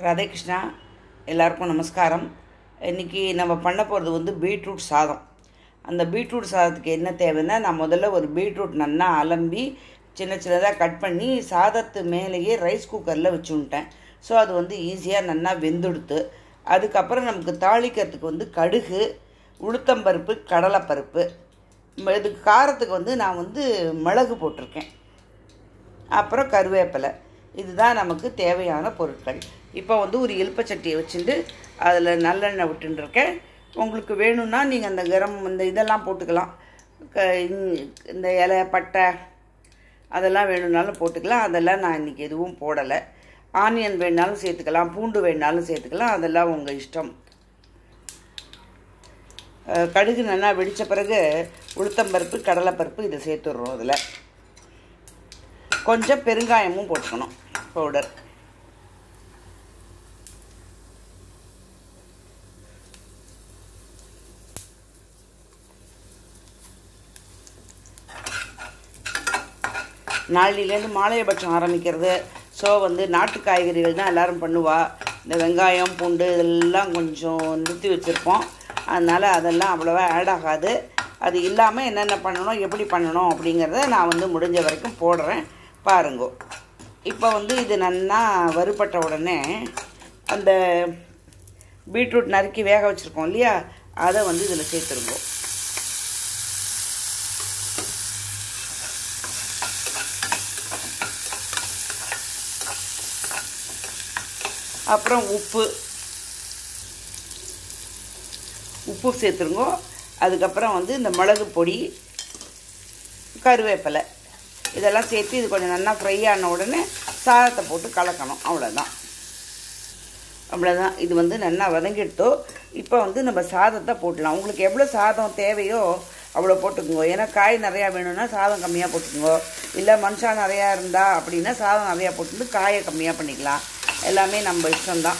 ராதே கிருஷ்ணா, எல்லாருக்கும் நமஸ்காரம். இன்றைக்கி நம்ம பண்ண போகிறது வந்து பீட்ரூட் சாதம். அந்த பீட்ரூட் சாதத்துக்கு என்ன தேவைன்னா, நான் முதல்ல ஒரு பீட்ரூட் நல்லா அலம்பி சின்ன சின்னதாக கட் பண்ணி சாதத்து மேலேயே ரைஸ் குக்கரில் வச்சுன்ட்டேன். ஸோ அது வந்து ஈஸியாக நல்லா வெந்துடுத்து. அதுக்கப்புறம் நமக்கு தாளிக்கிறதுக்கு வந்து கடுகு, உளுத்தம்பருப்பு, கடலைப்பருப்பு, இதுக்கு காரத்துக்கு வந்து நான் வந்து மிளகு போட்டிருக்கேன், அப்புறம் கருவேப்பிலை. இதுதான் நமக்கு தேவையான பொருட்கள். இப்போ வந்து ஒரு இலுப்பச்சட்டியை வச்சுட்டு அதில் நல்லெண்ணெய் விட்டுருக்கேன். உங்களுக்கு வேணும்னா நீங்கள் அந்த இந்த இதெல்லாம் போட்டுக்கலாம். இந்த இலை, பட்டை அதெல்லாம் வேணும்னாலும் போட்டுக்கலாம். அதெல்லாம் நான் இன்றைக்கி எதுவும் போடலை. ஆனியன் வேணுனாலும் சேர்த்துக்கலாம், பூண்டு வேணுனாலும் சேர்த்துக்கலாம், அதெல்லாம் உங்கள் இஷ்டம். கடுகு நல்லா வெடித்த பிறகு உளுத்தம்பருப்பு, கடலைப்பருப்பு இதை சேர்த்துடுறோம். அதில் கொஞ்சம் பெருங்காயமும் போட்டுக்கணும், பவுடர். நாளையிலேருந்து மாலையபட்சம் ஆரம்பிக்கிறது. ஸோ வந்து நாட்டு காய்கறிகள் தான் எல்லோரும் பண்ணுவா. இந்த வெங்காயம், பூண்டு இதெல்லாம் கொஞ்சம் நிறுத்தி வச்சுருப்போம். அதனால் அதெல்லாம் அவ்வளோவா ஆட் ஆகாது. அது இல்லாமல் என்னென்ன பண்ணணும், எப்படி பண்ணணும் அப்படிங்கிறத நான் வந்து முடிஞ்ச வரைக்கும் போடுறேன், பாருங்கோ. இப்போ வந்து இது நல்லா வறுபட்ட உடனே அந்த பீட்ரூட் நறுக்கி வேக வச்சுருக்கோம் இல்லையா, அதை வந்து இதில் சேர்த்துருங்கோ. அப்புறம் உப்பு சேர்த்துருங்கோ. அதுக்கப்புறம் வந்து இந்த மிளகு பொடி, கருவேப்பிலை இதெல்லாம் சேர்த்து இது கொஞ்சம் நல்லா ஃப்ரை ஆன உடனே சாதத்தை போட்டு கலக்கணும். அவ்வளோதான். இது வந்து நல்லா வதங்கிடுத்தோ. இப்போ வந்து நம்ம சாதத்தை போட்டுடலாம். உங்களுக்கு எவ்வளோ சாதம் தேவையோ அவ்வளோ போட்டுக்குங்கோ. ஏன்னா காய் நிறையா வேணும்னா சாதம் கம்மியாக போட்டுக்குங்கோ. இல்லை மனுஷா நிறையா இருந்தால் அப்படின்னா சாதம் நிறையா போட்டு காயை கம்மியாக பண்ணிக்கலாம். எல்லாமே நம்ம இஷ்டம்தான்.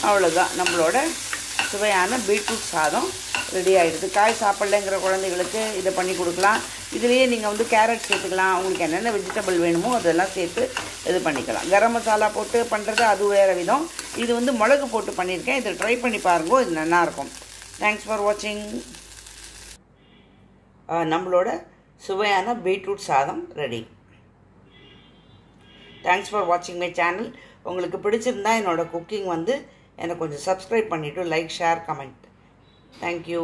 அவ்வளோதான், நம்மளோட சுவையான பீட்ரூட் சாதம் ரெடி ஆகிடுது. காய் சாப்பிட்லங்கிற குழந்தைகளுக்கு இதை பண்ணி கொடுக்கலாம். இதுலேயே நீங்கள் வந்து கேரட் சேர்த்துக்கலாம். உங்களுக்கு என்னென்ன வெஜிடபிள் வேணுமோ அதெல்லாம் சேர்த்து இது பண்ணிக்கலாம். கரம் மசாலா போட்டு பண்ணுறது அது வேறு விதம். இது வந்து மிளகு போட்டு பண்ணியிருக்கேன். இதை ட்ரை பண்ணி பாருங்கோ, இது நல்லாயிருக்கும். தேங்க்ஸ் ஃபார் வாட்சிங். நம்மளோட சுவையான பீட்ரூட் சாதம் ரெடி. தேங்க்ஸ் ஃபார் வாட்சிங் மை சேனல். உங்களுக்கு பிடிச்சிருந்தா என்னோடய குக்கிங் வந்து எனக்கு கொஞ்சம் சப்ஸ்கிரைப் பண்ணிவிட்டு லைக், ஷேர், கமெண்ட். தேங்க்யூ.